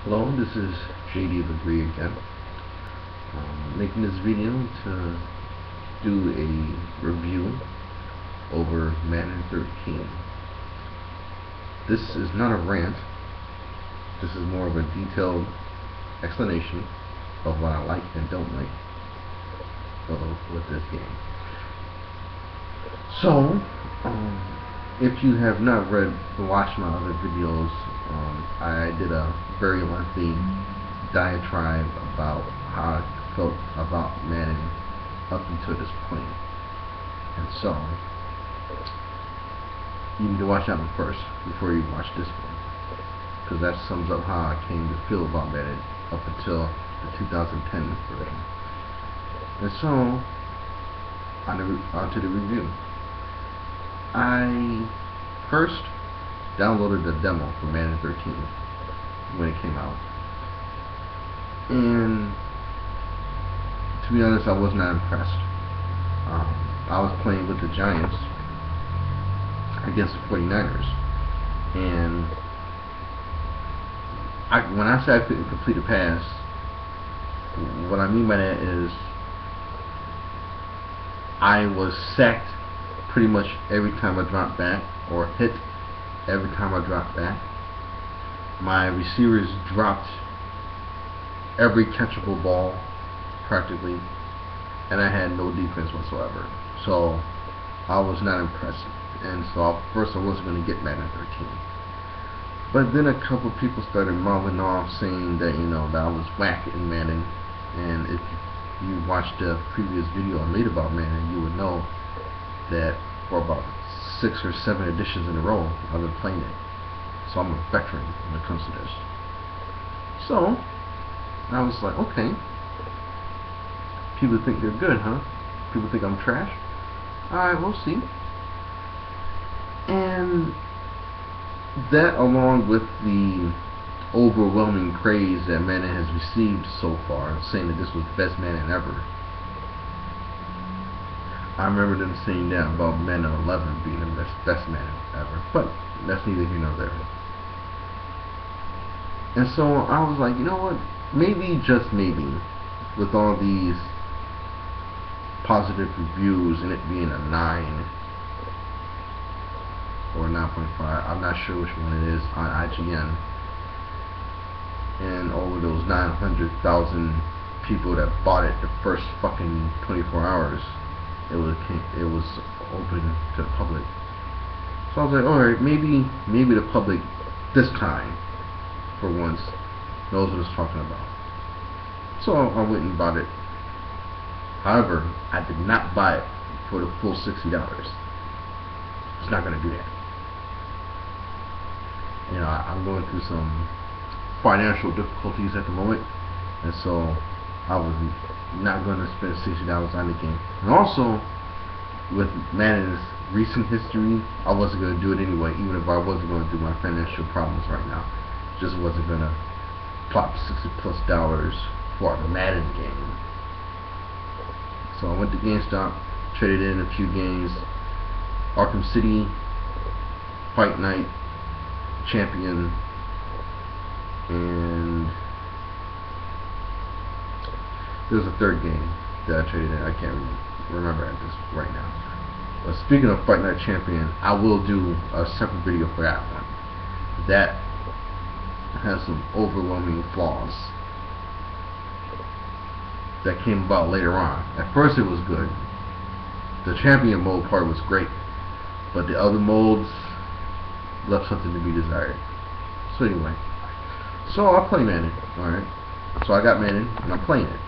Hello, this is JD of Agree again. Making this video to do a review over Madden 13. This is not a rant. This is more of a detailed explanation of what I like and don't like with this game. So, if you have not watched my other videos, I did a very lengthy diatribe about how I felt about Madden up until this point. And so, you need to watch that one first before you watch this one, because that sums up how I came to feel about Madden up until the 2010 version. And so, on to the review. I first downloaded the demo for Madden 13 when it came out, and to be honest, I was not impressed. I was playing with the Giants against the 49ers, and when I say I couldn't complete a pass, what I mean by that is I was sacked pretty much every time I dropped back, or hit every time I dropped back. My receivers dropped every catchable ball practically, and I had no defense whatsoever. So I was not impressed, and so at first I wasn't going to get Madden 13. But then a couple people started mouthing off saying that, that I was whack in Madden, and if you watched the previous video I made about Madden, you would know that for about 6 or 7 editions in a row I've been playing it. So I'm a veteran when it comes to this. So I was like, okay, people think they're good, huh? People think I'm trash? Alright, we'll see. And that, along with the overwhelming praise that Madden has received so far, saying that this was the best Madden ever. I remember them saying that about Madden 11 being the best Madden ever, but that's neither here nor there. And so I was like, you know what? Maybe, just maybe, with all these positive reviews and it being a 9 or 9.5, I'm not sure which one it is on IGN, and over those 900,000 people that bought it the first fucking 24 hours, it was open to the public. So I was like, alright, maybe the public this time, for once, knows what it's talking about. So I went and bought it. However, I did not buy it for the full $60. It's not going to do that. I'm going through some financial difficulties at the moment, and so I was not going to spend $60 on the game. And also, with Madden's recent history, I wasn't going to do it anyway, even if I wasn't going to do my financial problems right now. Just wasn't going to plop $60+ for a Madden game. So I went to GameStop, traded in a few games: Arkham City, Fight Night, Champion, and there's a third game that I traded in. I can't remember at this right now. But speaking of Fight Night Champion, I will do a separate video for that one. That has some overwhelming flaws that came about later on. At first it was good. The Champion mode part was great, but the other modes left something to be desired. So anyway, so I play Madden. Alright, so I got Madden and I'm playing it.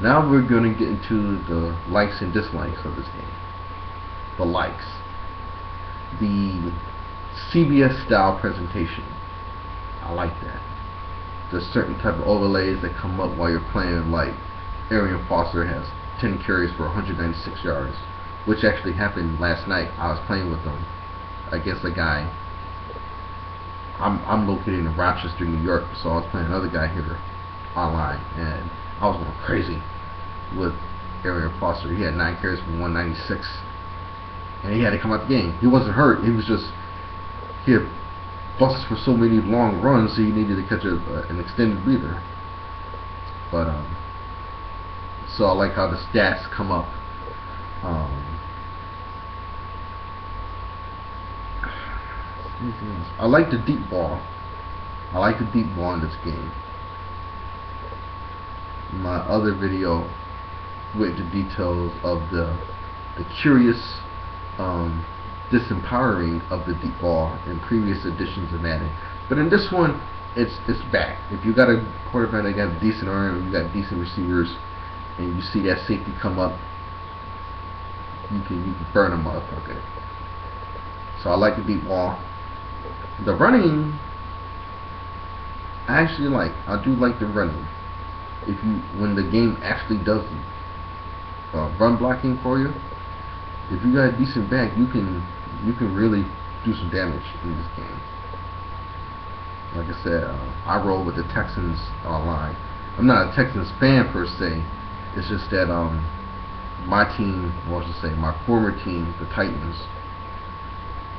Now we're going to get into the likes and dislikes of this game. The likes: the CBS style presentation. I like that. There's certain type of overlays that come up while you're playing, like Arian Foster has 10 carries for 196 yards, which actually happened last night. I was playing with him against a guy. I'm located in Rochester, New York, so I was playing another guy here online, and I was going crazy with Arian Foster. He had 9 carries for 196, and he had to come out the game. He wasn't hurt. He was just, he had buses for so many long runs, so you needed to catch an extended breather. But so I like how the stats come up. I like the deep ball. I like the deep ball in this game. My other video went into details of the curious disempowering of the deep ball in previous editions of Madden. But in this one, it's back. If you got a quarterback that got a decent arm, you got decent receivers, and you see that safety come up, you can burn a motherfucker. So I like the deep ball. The running, I do like the running. When the game actually does run blocking for you, if you got a decent back, you can really do some damage in this game. Like I said, I roll with the Texans online. I'm not a Texans fan per se. It's just that my team, or I should say my former team, the Titans,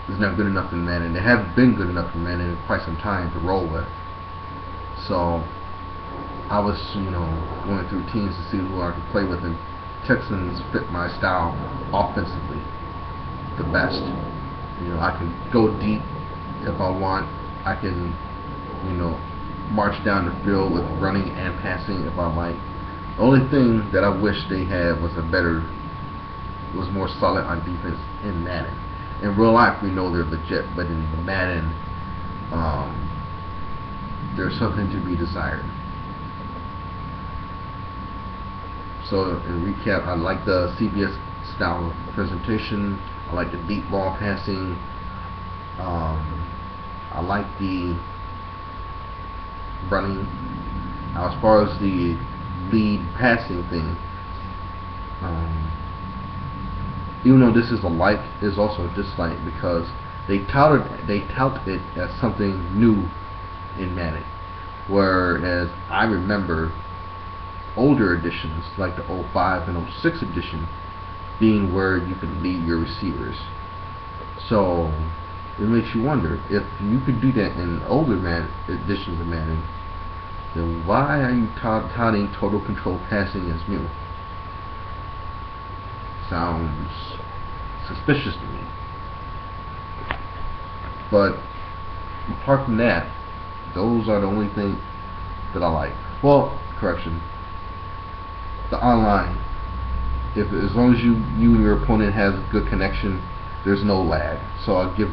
is not good enough in Madden. They haven't been good enough in Madden in quite some time to roll with. So I was, going through teams to see who I could play with, and Texans fit my style offensively the best. I can go deep if I want. I can, march down the field with running and passing if I like. The only thing that I wish they had was more solid on defense in Madden. In real life, we know they're legit, but in Madden, there's something to be desired. So, in recap, I like the CBS style of presentation. I like the deep ball passing. I like the running. Now, as far as the lead passing thing, even though this is a like, is also a dislike, because they tout it as something new in Madden, whereas I remember older editions like the 05 and 06 edition being where you could lead your receivers. So it makes you wonder, if you could do that in older editions of Madden, then why are you touting total control passing as new? Sounds suspicious to me. But apart from that, those are the only things that I like. Well, correction, the online, as long as you and your opponent has good connection, there's no lag. So I'll give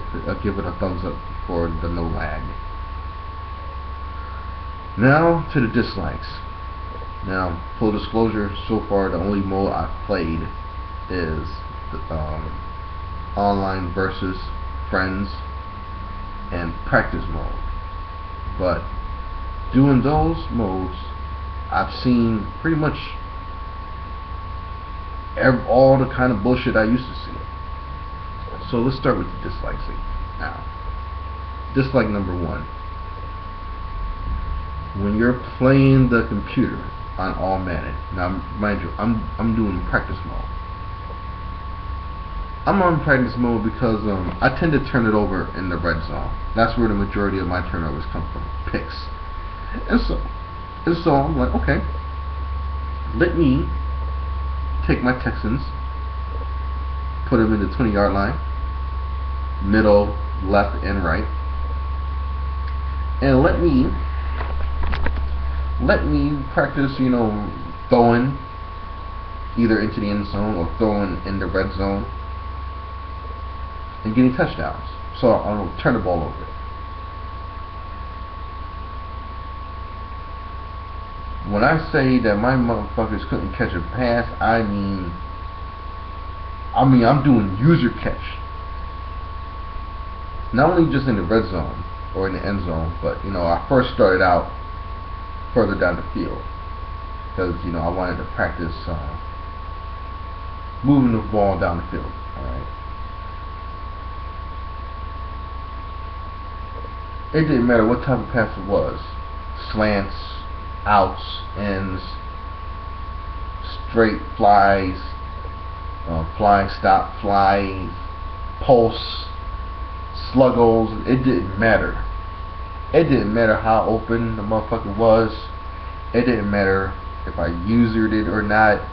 it a thumbs up for the no lag. Now to the dislikes. Now, full disclosure, so far the only mode I've played is the online versus friends and practice mode. But doing those modes, I've seen pretty much all the kind of bullshit I used to see. So let's start with the dislikes now. Dislike number one: when you're playing the computer on all Madden. Now, mind you, I'm doing practice mode. I'm on practice mode because I tend to turn it over in the red zone. That's where the majority of my turnovers come from, picks. And so I'm like, okay, let me take my Texans, put them in the 20-yard line, middle, left, and right, and let me practice, throwing either into the end zone or throwing in the red zone and getting touchdowns. So I'll turn the ball over. When I say that my motherfuckers couldn't catch a pass, I mean I'm doing user catch. Not only just in the red zone or in the end zone, but I first started out further down the field because I wanted to practice moving the ball down the field. Alright. It didn't matter what type of pass it was. Slants, outs, ends, straight flies, flying stop, flies, pulse, sluggles. It didn't matter. It didn't matter how open the motherfucker was. It didn't matter if I usered it or not.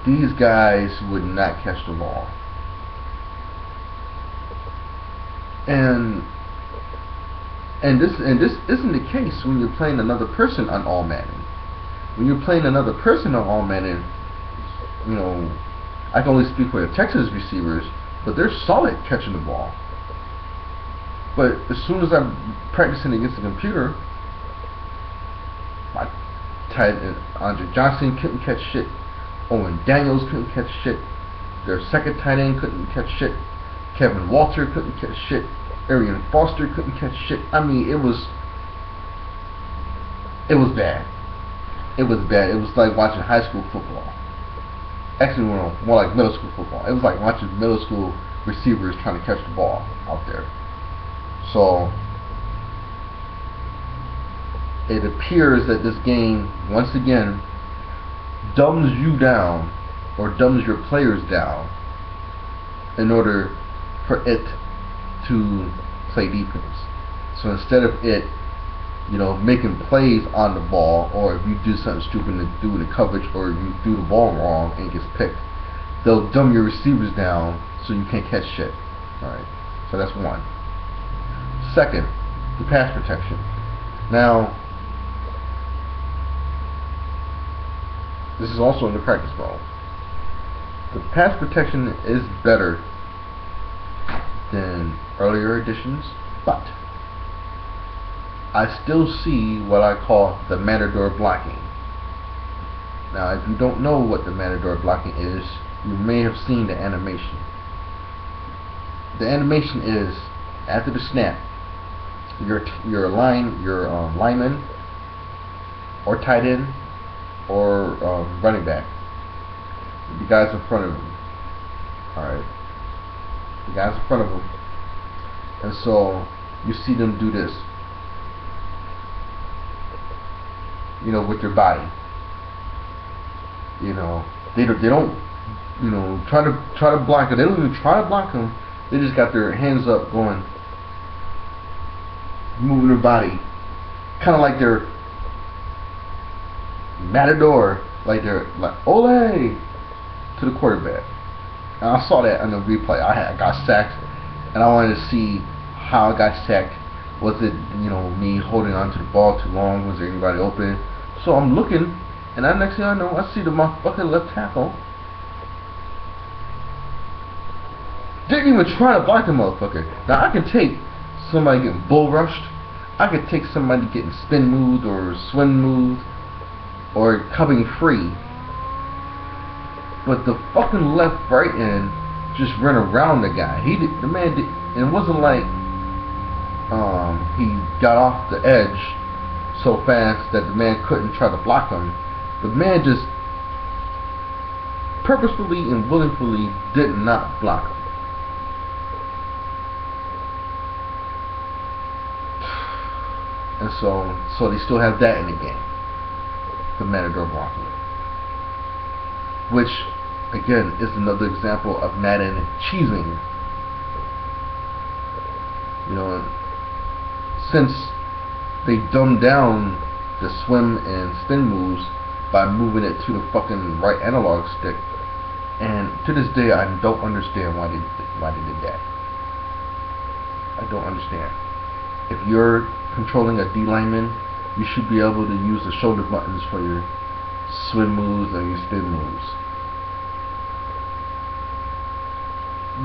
These guys would not catch the ball. And this isn't the case when you're playing another person on All Madden. When you're playing another person on All Madden, you know, I can only speak for the Texas receivers, but they're solid catching the ball. But as soon as I'm practicing against the computer, my tight end Andre Johnson couldn't catch shit. Owen Daniels couldn't catch shit. Their second tight end couldn't catch shit. Kevin Walter couldn't catch shit. Arian Foster couldn't catch shit. I mean, it was bad. It was bad. It was like watching high school football. Actually, more like middle school football. It was like watching middle school receivers trying to catch the ball out there. So it appears that this game, once again, dumbs you down, or dumbs your players down, in order for it to play defense. So instead of it, you know, making plays on the ball, or if you do something stupid to do in the coverage, or you threw the ball wrong and it gets picked, they'll dumb your receivers down so you can't catch shit. Alright, so that's one. Second, the pass protection. Now, this is also in the practice mode. The pass protection is better than earlier editions, but I still see what I call the Matador blocking. Now, if you don't know what the Matador blocking is, you may have seen the animation. The animation is, after the snap, your lineman or tight end or running back, the guys in front of him. Alright, the guys in front of him, and so you see them do this, you know, with their body. You know, they don't, you know, try to block it. They don't even try to block them. They just got their hands up, going, moving their body, kind of like they're Matador, like they're like ole to the quarterback. And I saw that on the replay. I got sacked, and I wanted to see how I got sacked. Was it, you know, me holding onto the ball too long? Was there anybody open? So I'm looking, and the next thing I know, I see the motherfucking left tackle didn't even try to block the motherfucker. Now I can take somebody getting bull rushed. I could take somebody getting spin moved or swing moved or coming free. But the fucking left right end just ran around the guy. The man did, and it wasn't like he got off the edge so fast that the man couldn't try to block him. The man just purposefully and willingly did not block him. And so they still have that in the game, the Matador blocking, which again is another example of Madden cheesing. You know, since they dumbed down the swim and spin moves by moving it to the fucking right analog stick, and to this day I don't understand why they did that. I don't understand. If you're controlling a D lineman, you should be able to use the shoulder buttons for your swim moves and your spin moves,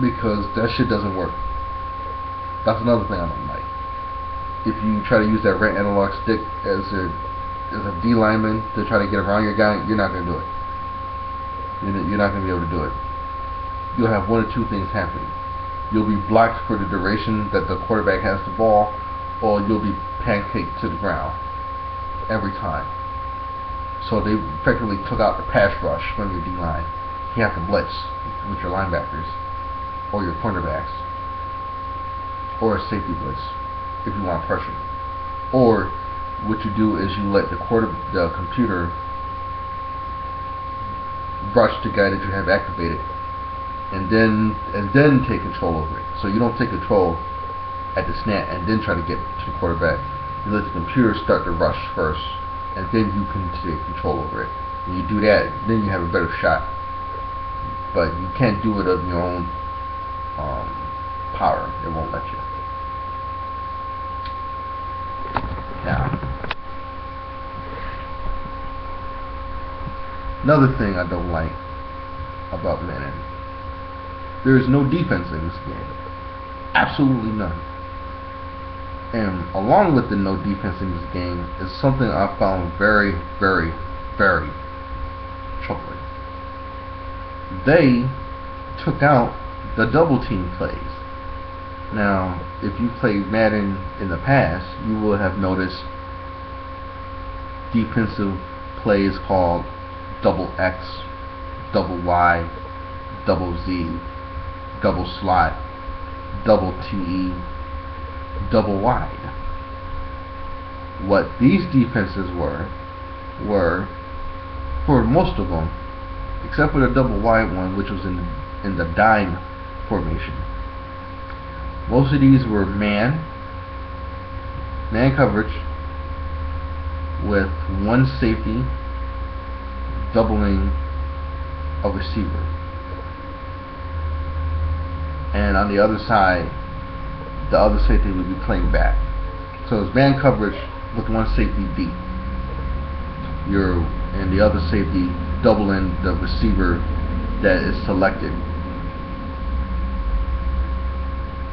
because that shit doesn't work. That's another thing I don't like. If you try to use that right analog stick as a D lineman to try to get around your guy, you're not going to do it. You're not going to be able to do it. You'll have one or two things happen. You'll be blocked for the duration that the quarterback has the ball, or you'll be pancaked to the ground every time. So they effectively took out the pass rush from your D-line. You have to blitz with your linebackers or your cornerbacks, or a safety blitz if you want pressure. Or what you do is you let the computer rush the guy that you have activated, and then take control over it. So you don't take control at the snap and then try to get to the quarterback. You let the computer start the rush first, and then you can take control over it. When you do that, then you have a better shot. But you can't do it of your own power. It won't let you. Now, another thing I don't like about Madden, there is no defense in this game. Absolutely none. And along with the no defense in this game is something I found very, very, very troubling. They took out the double team plays. Now, if you played Madden in the past, you will have noticed defensive plays called double X, double Y, double Z, double slot, double TE, double wide. What these defenses were, for most of them, except for the double wide one, which was in the dime formation, most of these were man coverage with one safety doubling a receiver, and on the other side the other safety would be playing back. So it's man coverage with one safety deep, and the other safety doubling the receiver that is selected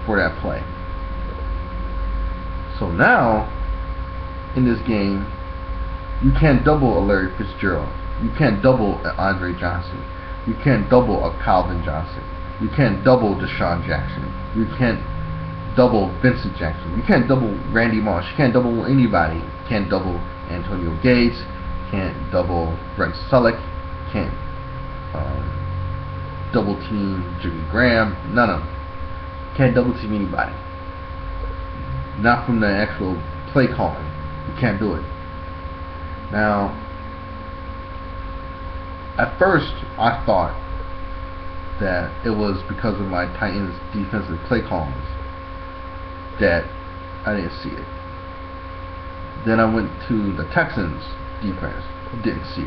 for that play. So now in this game, you can't double a Larry Fitzgerald, you can't double an Andre Johnson, you can't double a Calvin Johnson, you can't double Deshaun Jackson, you can't double Vincent Jackson, you can't double Randy Moss, you can't double anybody. You can't double Antonio Gates, can't double Brent Selleck, can't double team Jimmy Graham, none of them. Can't double team anybody. Not from the actual play calling. You can't do it. Now, at first I thought that it was because of my Titans defensive play callings that I didn't see it. Then I went to the Texans defense, didn't see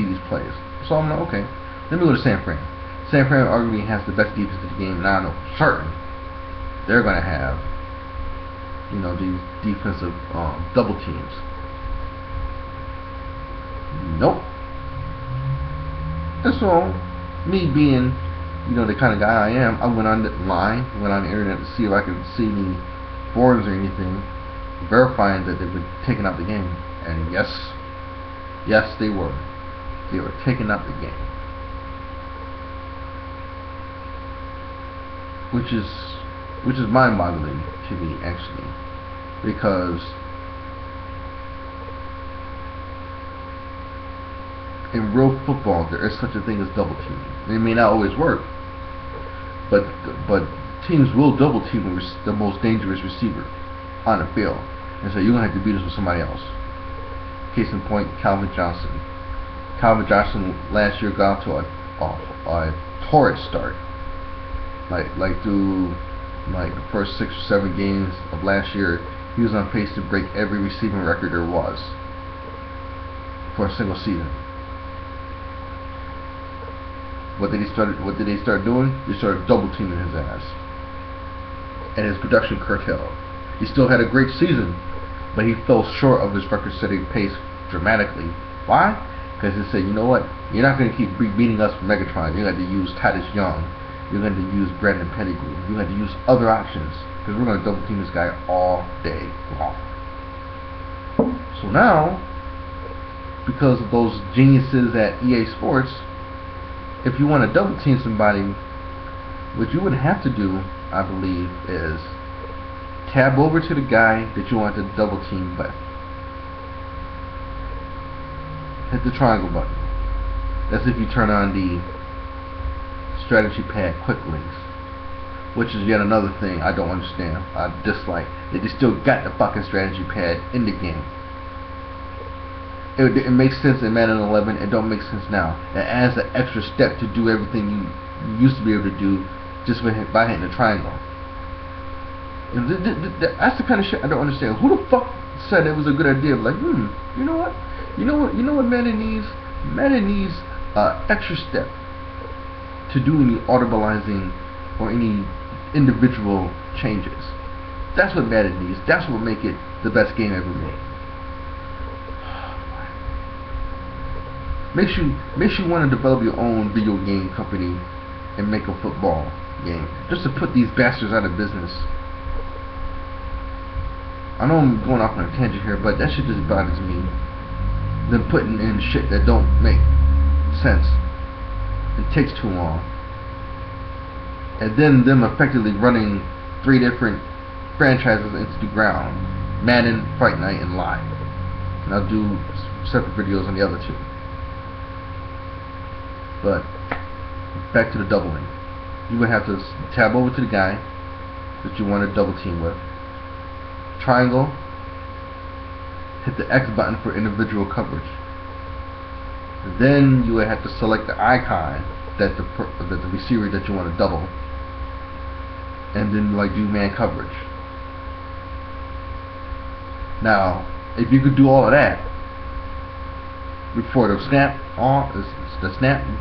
these plays. So I'm like, okay, let me go to San Fran. San Fran arguably has the best defense in the game, and I know for certain they're going to have, these defensive double teams. Nope. And so, me being, the kind of guy I am, I went on the internet to see if I could see any forums or anything verifying that they've been taking out the game. And yes, they were. They were taking out the game. Which is mind-boggling to me, actually, because in real football there is such a thing as double teaming. It may not always work, but teams will double team the most dangerous receiver on the field, and so you're gonna have to beat us with somebody else. Case in point, Calvin Johnson. Calvin Johnson last year got to a torrid start. Like through the first 6 or 7 games of last year, he was on pace to break every receiving record there was for a single season. What did they start doing? They started double teaming his ass, and his production curtailed. He still had a great season, but he fell short of his record-setting pace dramatically. Why? Because he said, you know what? You're not going to keep beating us with Megatron. You're going to use Titus Young. You're going to use Brandon Pettigrew. You're going to use other options, because we're going to double team this guy all day long. So now, because of those geniuses at EA Sports, if you want to double team somebody, what you would have to do, I believe, is tab over to the guy that you want to double team with. Hit the triangle button. That's if you turn on the strategy pad quick links, which is yet another thing I don't understand. I dislike that they still got the fucking strategy pad in the game. It makes sense in Madden 11. It don't make sense now. It adds an extra step to do everything you used to be able to do just by hitting the triangle. And that's the kind of shit I don't understand. Who the fuck said it was a good idea? Like, you know what? You know what Madden needs? Madden needs extra step to do any audibilizing or any individual changes. That's what Madden needs. That's what will make it the best game ever made. Makes you want to develop your own video game company and make a football game just to put these bastards out of business. I know I'm going off on a tangent here, but that shit just bothers me. Them putting in shit that don't make sense. It takes too long. And then them effectively running 3 different franchises into the ground. Madden, Fight Night, and Live. And I'll do separate videos on the other 2. But back to the doubling. You would have to tab over to the guy that you want to double team with. Triangle. Hit the X button for individual coverage. Then you would have to select the icon that the receiver that you want to double, and then like do man coverage. Now, if you could do all of that before the snap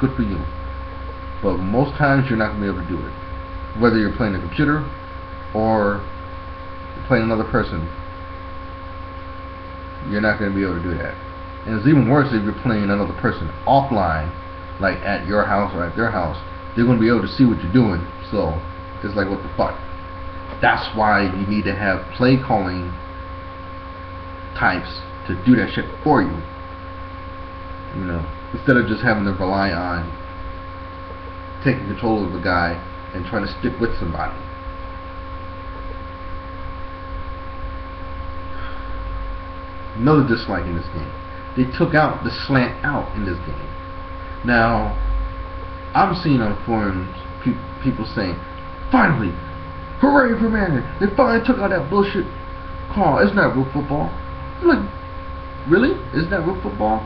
good for you. But most times you're not going to be able to do it. Whether you're playing a computer or you're playing another person, you're not going to be able to do that. And it's even worse if you're playing another person offline, like at your house or at their house. They're going to be able to see what you're doing. So it's like, what the fuck? That's why you need to have play calling types to do that shit for you. You know, instead of just having to rely on taking control of a guy and trying to stick with somebody. Another dislike in this game. They took out the slant out in this game. Now, I'm seeing on forums people saying, finally, hooray for Madden, they finally took out that bullshit call. It's not real football. I'm like, really? Isn't that real football?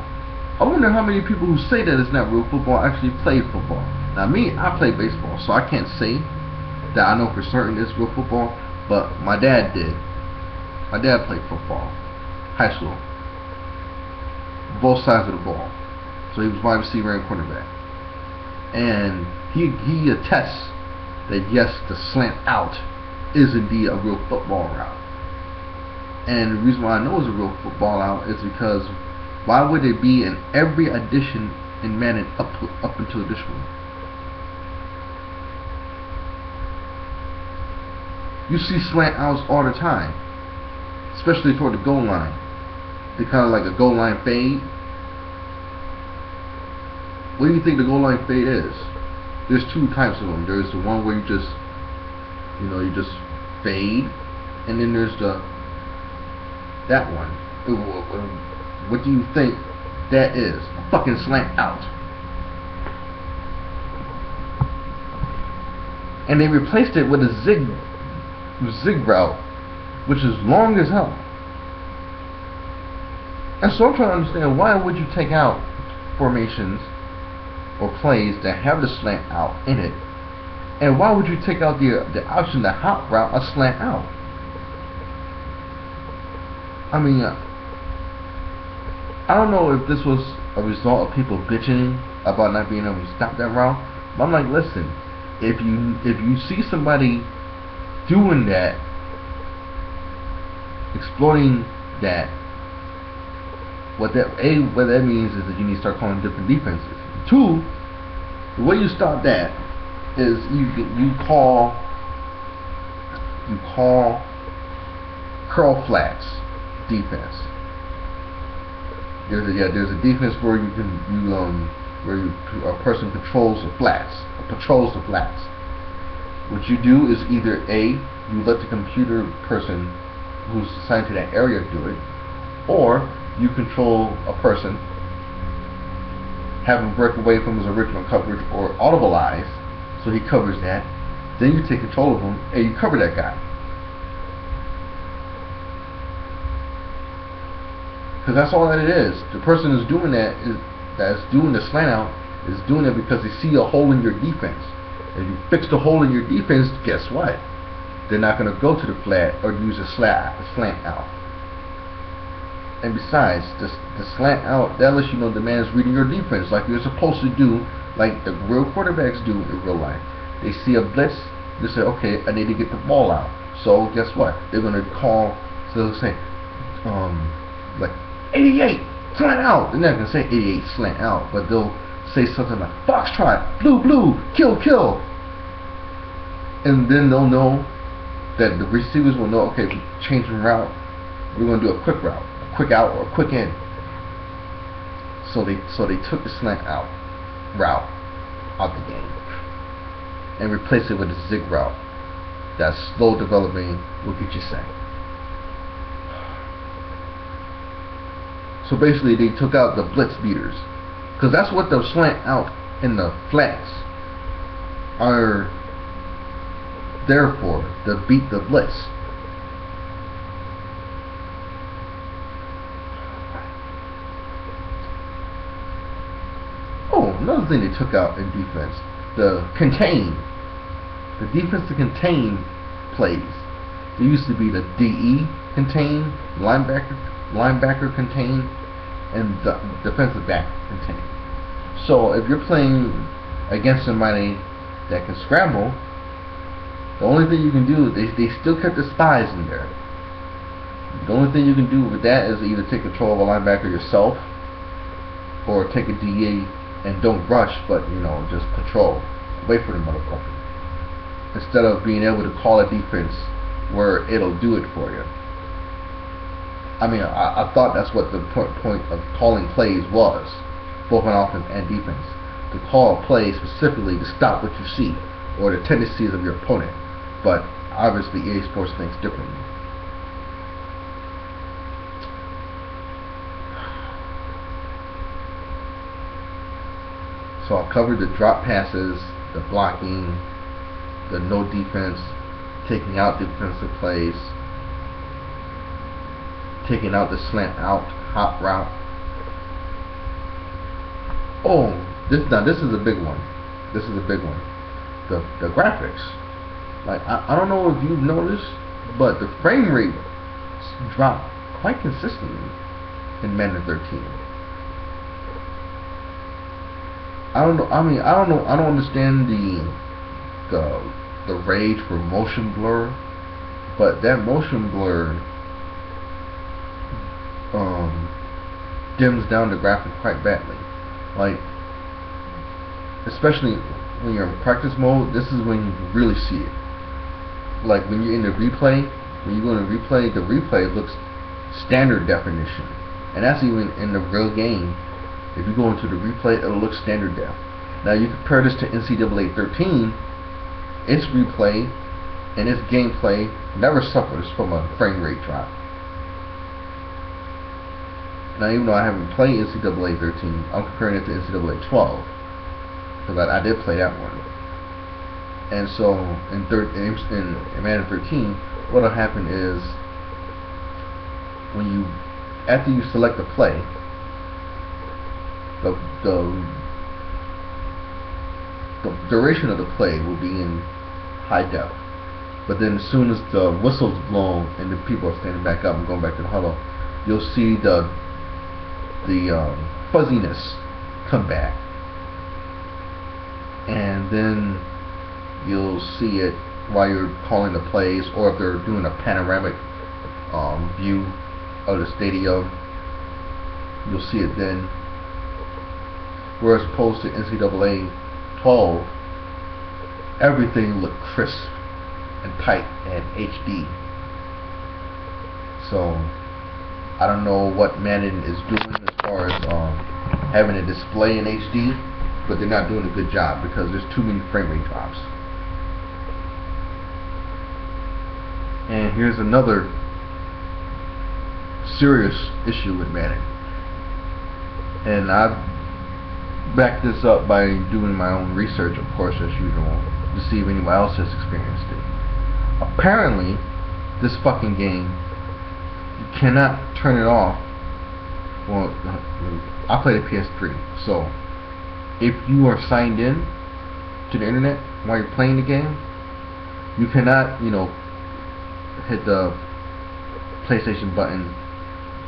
I wonder how many people who say that it's not real football actually play football. Now me, I play baseball, so I can't say that I know for certain it's real football, but my dad did. My dad played football, high school, both sides of the ball. So he was wide receiver and cornerback. And he attests that yes, the slant out is indeed a real football route. And the reason why I know it's a real football out is because why would it be in every edition in Madden up until this one? You see slant outs all the time, especially toward the goal line. They're kind of like a goal line fade. What do you think the goal line fade is? There's 2 types of them. There's the one where you just fade, and then there's that one. What do you think that is? A fucking slant out. And they replaced it with a zig route, which is long as hell. And so I'm trying to understand, why would you take out formations or plays that have the slant out in it, and why would you take out the option, the hot route, a slant out? I mean, I don't know if this was a result of people bitching about not being able to stop that route, but I'm like, listen, if you see somebody doing that, exploiting that, what that means is that you need to start calling different defenses. 2, the way you stop that is you call curl flats defense. There's a defense where a person controls the flats, or patrols the flats. What you do is either A, you let the computer person who's assigned to that area do it, or you control a person, have him break away from his original coverage or audibilize, so he covers that. Then you take control of him and you cover that guy. Because that's all that it is. The person who's doing that's doing the slant out is doing it because they see a hole in your defense. If you fix the hole in your defense, guess what? they're not going to go to the flat or use a slant out. And besides, the slant out, that lets you know the man is reading your defense like you're supposed to do, like the real quarterbacks do in real life. They see a blitz, they say, okay, I need to get the ball out. So guess what? They're going to call, so they'll say, like 88 slant out. They're not going to say 88 slant out, but they'll say something like foxtrot, blue blue, kill kill, and then they'll know that the receivers will know, okay, we changing route, we're going to do a quick route, a quick out, or a quick in. So they took the slant out route out the game and replaced it with a zig route. That slow developing will get you sacked. So basically they took out the blitz beaters, because that's what the slant out in the flats are there for, to beat the blitz. Oh, another thing they took out in defense, the contain. The defense to contain plays. There used to be the DE contain, linebacker contain, and the defensive back contain. So if you're playing against somebody that can scramble, the only thing you can do, they still kept the spies in there. The only thing you can do with that is either take control of a linebacker yourself, or take a DE and don't rush, but just patrol. Wait for the motherfucker. Instead of being able to call a defense where it'll do it for you. I mean, I thought that's what the point of calling plays was, both on offense and defense. To call a play specifically to stop what you see, or the tendencies of your opponent. But obviously EA Sports thinks differently. So I covered the drop passes, the blocking, the no defense, taking out defensive plays, taking out the slant out hot route. Oh, this is a big one. This is a big one. The graphics. Like I don't know if you've noticed, but the frame rate dropped quite consistently in Madden 13. I don't know. I mean, I don't understand the rage for motion blur, but that motion blur dims down the graphic quite badly. Like, especially when you're in practice mode, this is when you really see it. Like when you're in the replay, when you go to replay, the replay looks standard definition, and that's even in the real game. If you go into the replay, it'll look standard def. Now you compare this to NCAA 13, its replay and its gameplay never suffers from a frame rate drop. Now even though I haven't played NCAA 13, I'm comparing it to NCAA 12, because I did play that one. And so in Madden 13, what'll happen is after you select a play, the duration of the play will be in high def, but then as soon as the whistle's blown and the people are standing back up and going back to the huddle, you'll see the fuzziness come back, and then you'll see it while you're calling the plays, or if they're doing a panoramic view of the stadium, you'll see it then. Whereas opposed to NCAA 12, everything looked crisp and tight and HD. So I don't know what Madden is doing as far as having a display in HD, but they're not doing a good job because there's too many frame rate drops. And here's another serious issue with Madden, and I've backed this up by doing my own research, of course, as usual, to see if anyone else has experienced it. Apparently, this fucking game, you cannot turn it off. Well, I play the PS3, so if you are signed in to the internet while you're playing the game, you cannot, hit the PlayStation button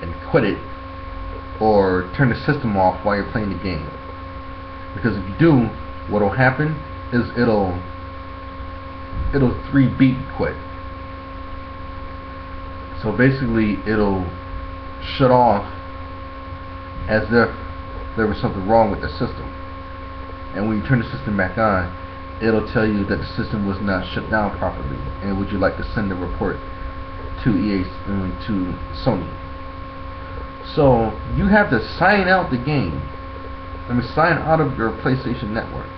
and quit it, or turn the system off while you're playing the game. Because if you do, what'll happen is it'll 3-beat quit. So basically it'll shut off as if there was something wrong with the system. And when you turn the system back on, it'll tell you that the system was not shut down properly, and would you like to send a report to to Sony. So you have to sign out the game. Sign out of your PlayStation network,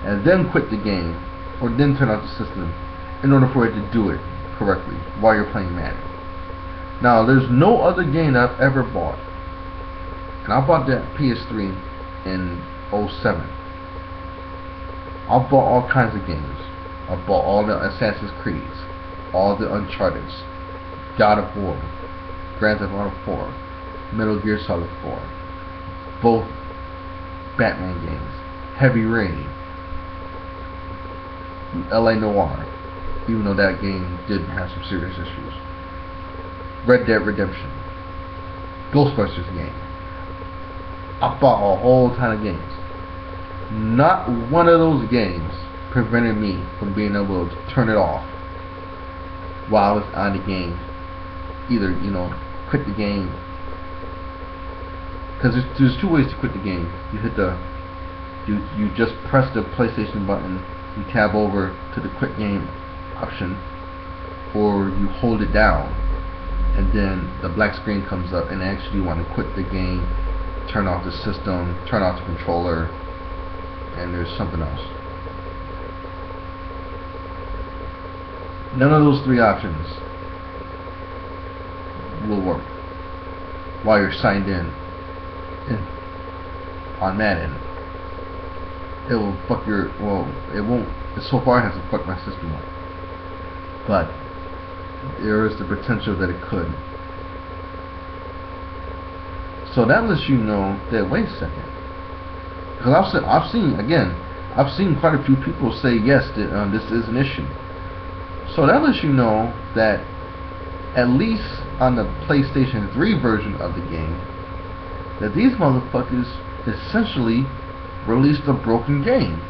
and then quit the game, or then turn off the system, in order for it to do it correctly while you're playing Madden. Now, there's no other game that I've ever bought, and I bought that PS3 in '07. I bought all kinds of games. I bought all the Assassin's Creeds, all the Uncharted's, God of War, Grand Theft Auto 4, Metal Gear Solid 4, both Batman games, Heavy Rain, LA Noire, even though that game did have some serious issues, Red Dead Redemption, Ghostbusters game. I bought a whole ton of games. Not one of those games prevented me from being able to turn it off while I was on the game. Either, quit the game, because there's two ways to quit the game. You hit you just press the PlayStation button, you tab over to the quit game option, or you hold it down, and then the black screen comes up, and actually you want to quit the game, turn off the system, turn off the controller, and there's something else. None of those three options will work while you're signed in on Madden. It will fuck your, it won't, so far it hasn't fucked my system up, but there is the potential that it could. So that lets you know that, wait a second, because I've seen quite a few people say yes, that this is an issue. So that lets you know that at least on the PlayStation 3 version of the game, that these motherfuckers essentially released a broken game.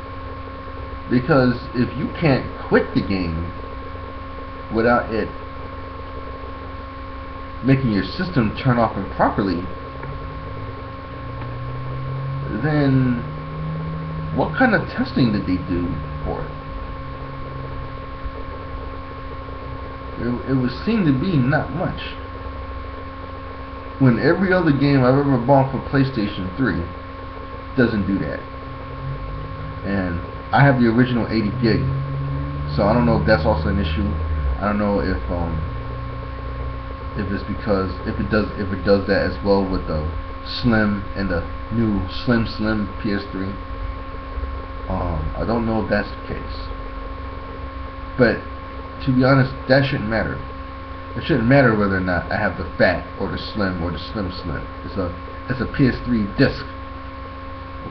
Because if you can't quit the game without it making your system turn off improperly, then what kind of testing did they do for it? It would seem to be not much, when every other game I've ever bought for PlayStation 3 doesn't do that. And I have the original 80 gig, so I don't know if that's also an issue. I don't know if it's because if it does that as well with the Slim and the new Slim PS3. I don't know if that's the case, but to be honest, that shouldn't matter. It shouldn't matter whether or not I have the fat or the slim or the slim. It's a PS3 disc.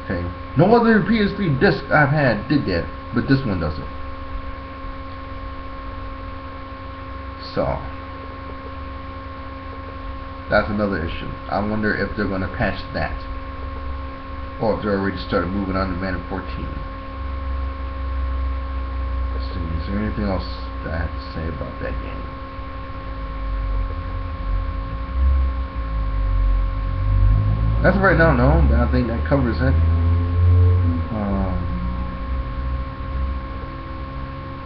Okay. No other PS3 disc I've had did that, but this one doesn't. So that's another issue. I wonder if they're going to patch that, or if they're already started moving on to Madden 14. Let's see. Is there anything else that I have to say about that game? As of right now, no, but I think that covers it.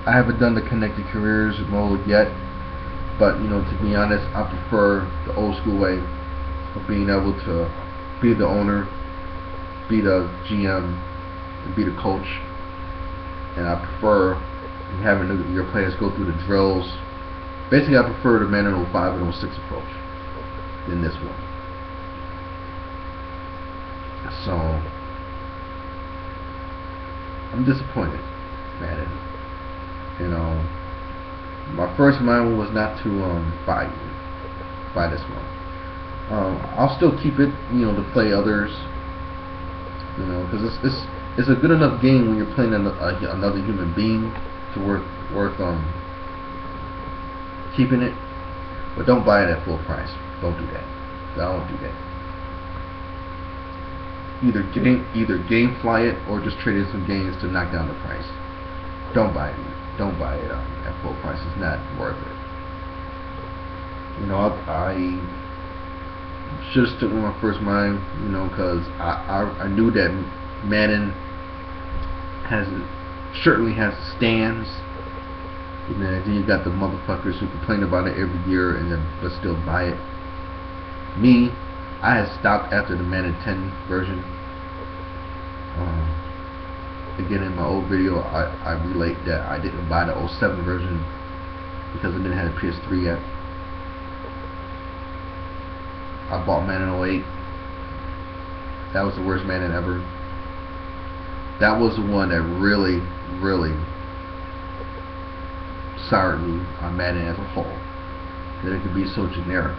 I haven't done the connected careers mode yet, but to be honest, I prefer the old school way of being able to be the owner, be the GM, and be the coach. And I prefer having your players go through the drills. Basically, I prefer the Madden 05 and 06 approach than this one. So I'm disappointed, Madden. My first mind was not to buy this one. I'll still keep it, to play others, because it's a good enough game when you're playing another human being to worth keeping it, but don't buy it at full price. Don't do that. Don't do that. Either GameFly it or just trade in some games to knock down the price. Don't buy it. Don't buy it at full price. It's not worth it. You know, I should have stuck with my first mind, you know, because I knew that Madden certainly has stands. You know, then you got the motherfuckers who complain about it every year and then but still buy it. Me, I had stopped after the Madden 10 version. Again, in my old video, I relate that I didn't buy the 07 version because I didn't have a PS3 yet. I bought Madden 08. That was the worst Madden ever. That was the one that really soured me on Madden as a whole. That it could be so generic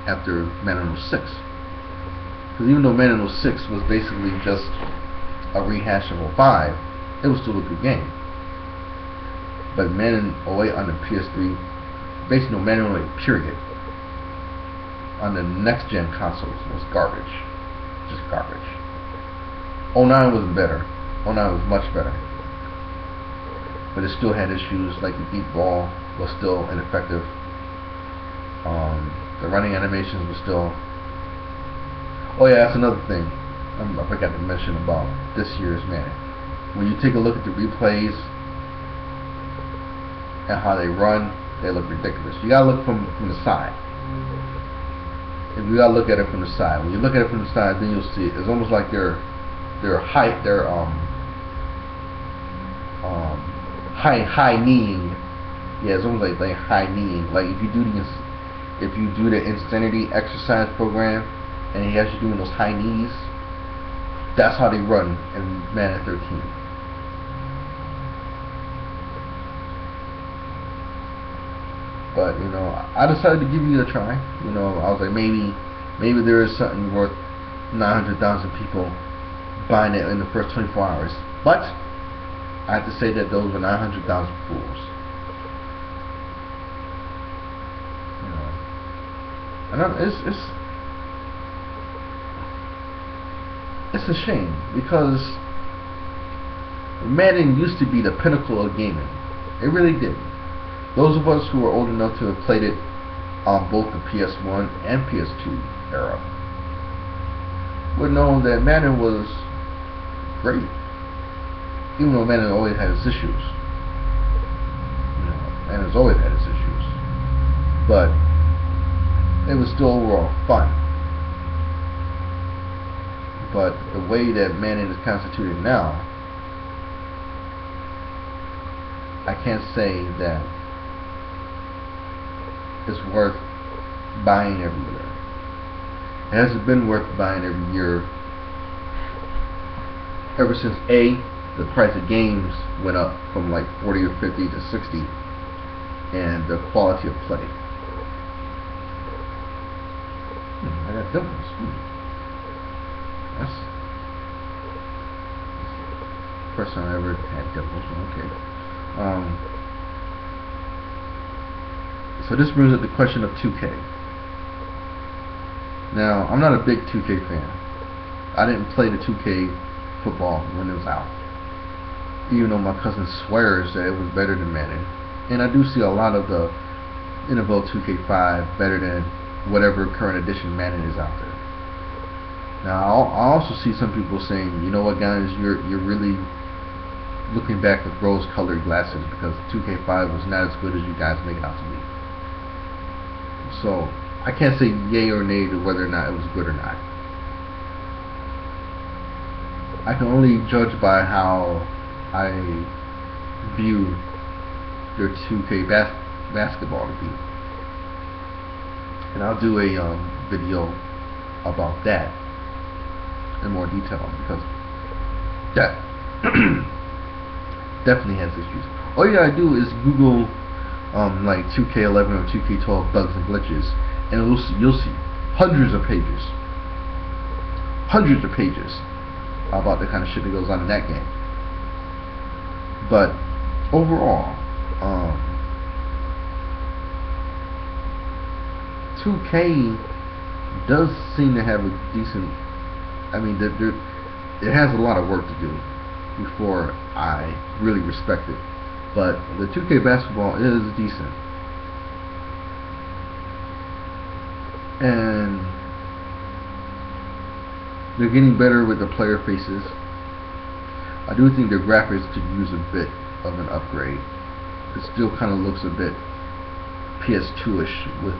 after Madden 06. Because even though Madden 06 was basically just a rehash of 05, it was still a good game. But Madden 08 on the PS3, basically no Madden 08 period, on the next gen consoles was garbage. Just garbage. 09 was better. 09 was much better. But it still had issues, like the deep ball was still ineffective. The running animations were still... Oh yeah, that's another thing I forgot to mention about this year's Madden. When you take a look at the replays and how they run, they look ridiculous. You gotta look from the side. If you gotta look at it from the side. When you look at it from the side, then you'll see it. It's almost like they're high kneeing. Yeah, it's almost like high kneeing. Like if you do the Insanity exercise program and he has you doing those high knees, that's how they run in Madden 13. But you know, I decided to give you a try. You know, I was like, maybe there is something worth 900,000 people buying it in the first 24 hours. But I have to say that those were 900,000 fools. You know, and it's a shame because Madden used to be the pinnacle of gaming. It really did. Those of us who are old enough to have played it on both the PS1 and PS2 era would know that Madden was great, even though Madden always had its issues. You know, Madden's always had its issues, but it was still overall fun. But the way that Madden is constituted now, I can't say that it's worth buying every year. It hasn't been worth buying every year ever since the price of games went up from like 40 or 50 to 60, and the quality of play. I got dimples. That's the first time I ever had dimples. Okay. So this brings up the question of 2K. Now, I'm not a big 2K fan. I didn't play the 2K football when it was out, even though my cousin swears that it was better than Madden. And I do see a lot of the NFL 2K5 better than whatever current edition Madden is out there. Now, I also see some people saying, you know what, guys, you're really looking back with rose-colored glasses because 2K5 was not as good as you guys make it out to be. So I can't say yay or nay to whether or not it was good or not. I can only judge by how I view their 2K basketball to be, and I'll do a video about that in more detail because that definitely has issues. All you gotta do is Google like 2K11 or 2K12 bugs and glitches, and you'll see hundreds of pages about the kind of shit that goes on in that game. But overall, 2K does seem to have a decent. I mean, it has a lot of work to do before I really respect it. But the 2K basketball is decent, and they're getting better with the player faces. I do think their graphics could use a bit of an upgrade. It still kind of looks a bit PS2-ish with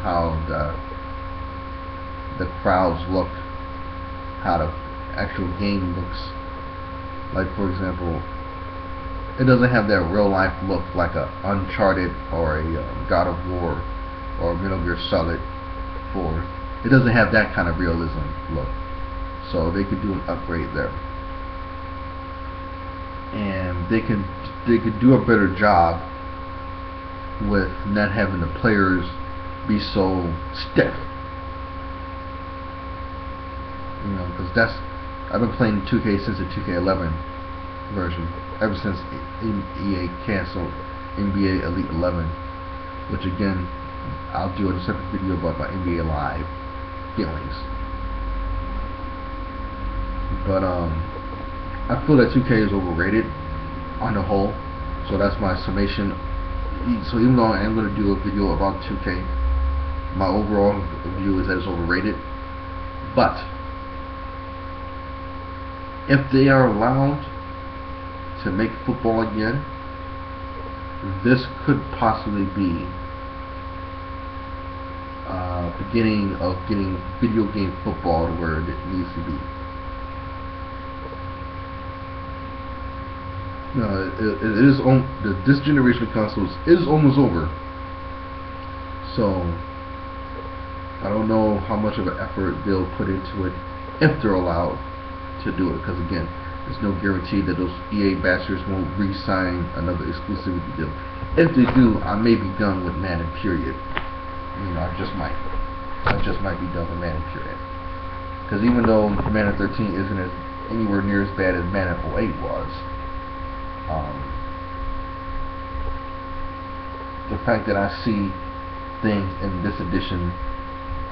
how the crowds look, how the actual game looks. Like, for example, it doesn't have that real life look like a Uncharted or a God of War or Metal Gear Solid 4. It doesn't have that kind of realism look. So they could do an upgrade there, and they could do a better job with not having the players be so stiff. Because I've been playing 2K since the 2K11 version, ever since EA canceled NBA Elite 11, which again I'll do a separate video about my NBA Live feelings. But I feel that 2K is overrated on the whole, so that's my summation. So even though I am going to do a video about 2K, my overall view is that it's overrated. But if they are allowed to make football again, this could possibly be beginning of getting video game football to where it needs to be. This generation of consoles is almost over, so I don't know how much of an effort they'll put into it if they're allowed to do it, because again, there's no guarantee that those EA bastards won't re-sign another exclusivity deal. If they do, I may be done with Madden, period. I just might be done with Madden, period. Because even though Madden 13 isn't anywhere near as bad as Madden 08 was, the fact that I see things in this edition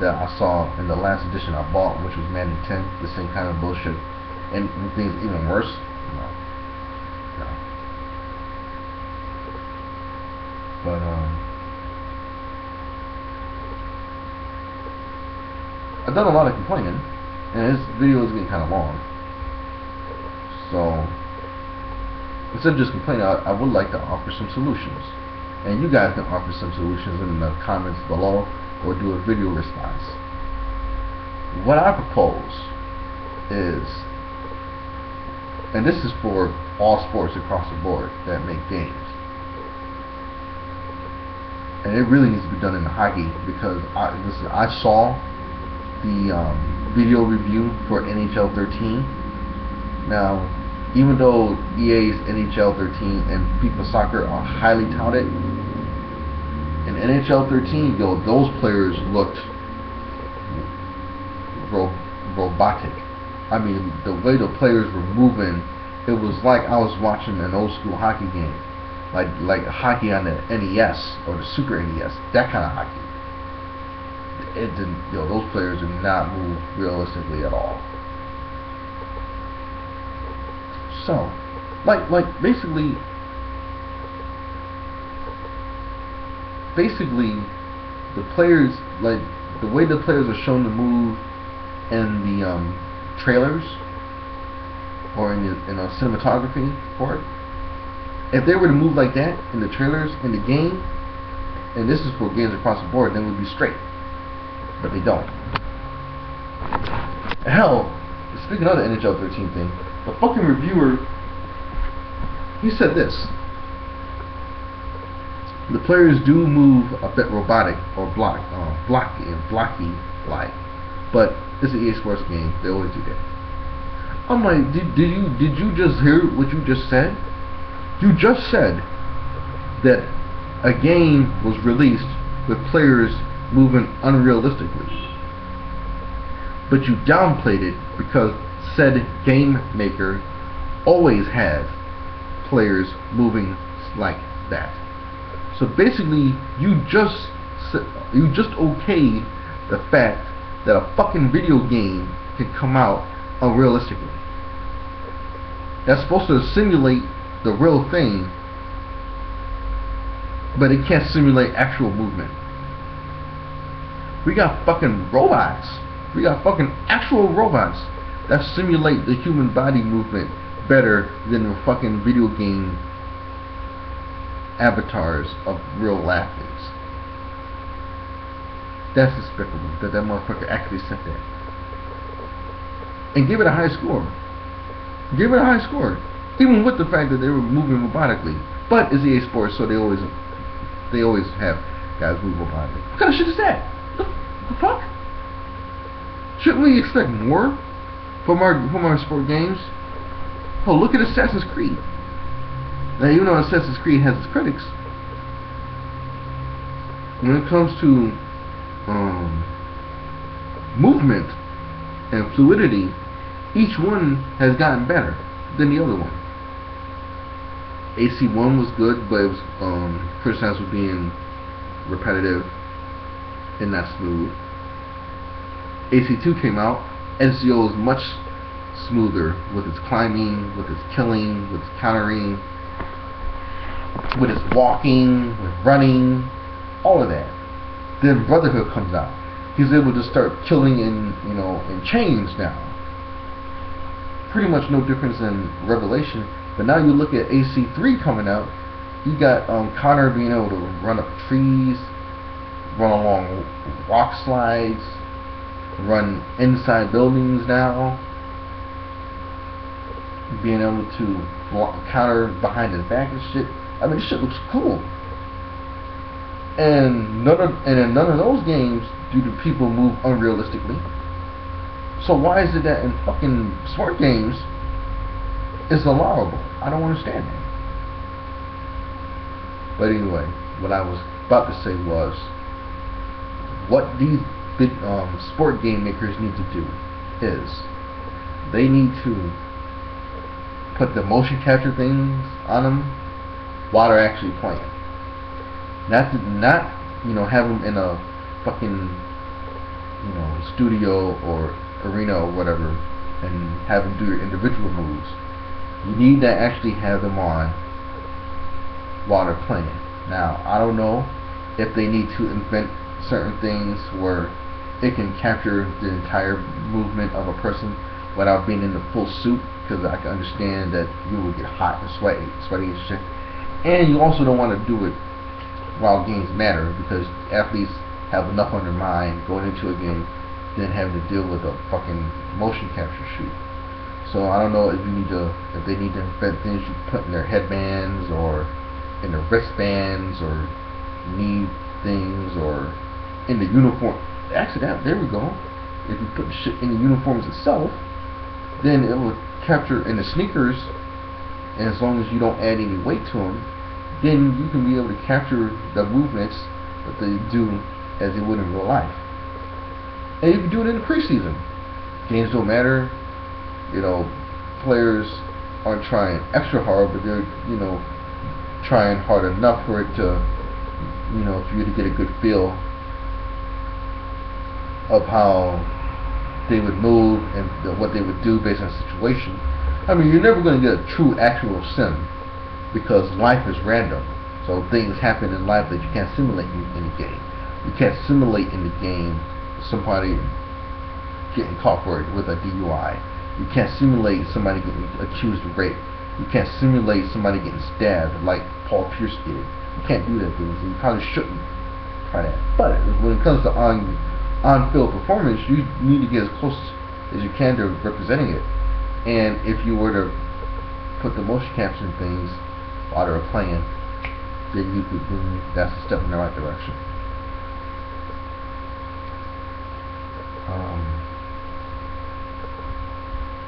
that I saw in the last edition I bought, which was Madden 10, the same kind of bullshit, and things even worse, no. But I've done a lot of complaining, and this video is getting kind of long, so instead of just complaining, I would like to offer some solutions. And you guys can offer some solutions in the comments below, or do a video response. What I propose is, and this is for all sports across the board that make games, and it really needs to be done in hockey, because I saw the video review for NHL 13. Now, even though EA's NHL 13 and FIFA Soccer are highly touted, in NHL 13, those players looked robotic. I mean, the way the players were moving, it was like I was watching an old school hockey game, like hockey on the NES or the Super NES, that kind of hockey. It didn't, those players did not move realistically at all. So, basically, the players, the way the players are shown to move in the trailers or in cinematography for it, if they were to move like that in the trailers in the game, and this is for games across the board, then we'd be straight. But they don't. Hell, speaking of the NHL 13 thing, the fucking reviewer, he said this: the players do move a bit robotic or blocky like, but it's an EA Sports game. They always do that. I'm like, did you just hear what you just said? You just said that a game was released with players moving unrealistically, but you downplayed it because said game maker always has players moving like that. So basically, you just you just okayed the fact that a fucking video game can come out unrealistically. That's supposed to simulate the real thing, but it can't simulate actual movement. We got fucking robots. We got fucking actual robots that simulate the human body movement better than the fucking video game avatars of real athletes. That's despicable that that motherfucker actually said that. And give it a high score. Give it a high score. Even with the fact that they were moving robotically. But it's EA Sports, so they always have guys move robotically. What kind of shit is that? The fuck? Shouldn't we expect more from our sport games? Oh, look at Assassin's Creed. Now, even though Assassin's Creed has its critics, when it comes to movement and fluidity, each one has gotten better than the other one. AC1 was good, but it was criticized for being repetitive and not smooth. AC2 came out. NCO is much smoother with its climbing, with its killing, with its countering, with its walking, with running, all of that. Then Brotherhood comes out. He's able to start killing in chains now. Pretty much no difference in Revelation. But now you look at AC3 coming out. You got Connor being able to run up trees, run along rock slides, run inside buildings now, being able to counter behind his back and shit. I mean, this shit looks cool. And in none of those games do the people move unrealistically. So why is it that in fucking smart games it's allowable? I don't understand that. But anyway, what I was about to say was, what these big sport game makers need to do is they need to put the motion capture things on them while they're actually playing. Not have them in a fucking studio or arena or whatever and have them do your individual moves. You need to actually have them on while they're playing. Now, I don't know if they need to invent certain things where it can capture the entire movement of a person without being in the full suit, because I can understand that you will get hot and sweaty and shit. And you also don't want to do it while games matter, because athletes have enough on their mind going into a game than having to deal with a fucking motion capture shoot. So I don't know if they need to invent things you put in their headbands or in their wristbands or knee things or in the uniform. Actually, there we go. If you put the shit in the uniforms itself, then it will capture in the sneakers, and as long as you don't add any weight to them, then you can be able to capture the movements that they do as they would in real life. And you can do it in the preseason. Games don't matter. Players aren't trying extra hard, but they're trying hard enough for it to for you to get a good feel of how they would move and what they would do based on the situation. I mean, you're never going to get a true actual sim, because life is random. So things happen in life that you can't simulate in the game. You can't simulate in the game somebody getting caught for it with a DUI. You can't simulate somebody getting accused of rape. You can't simulate somebody getting stabbed like Paul Pierce did. You can't do that things. You probably shouldn't try that. But when it comes to on-field performance, you need to get as close as you can to representing it. And if you were to put the motion capture things while they were playing, then that's a step in the right direction.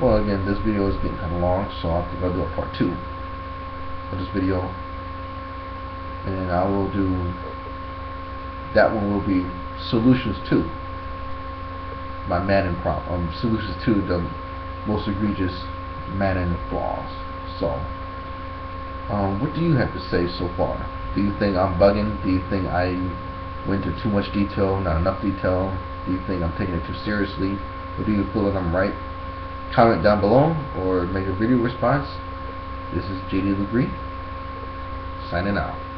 Well, again, this video is getting kind of long, so I think I'll do a part 2 of this video, and I will do that one will be Solutions to my Madden prop. Solutions to the most egregious Madden flaws. So, what do you have to say so far? Do you think I'm bugging? Do you think I went into too much detail, not enough detail? Do you think I'm taking it too seriously? Or do you feel that I'm right? Comment down below or make a video response. This is JD Legree, signing out.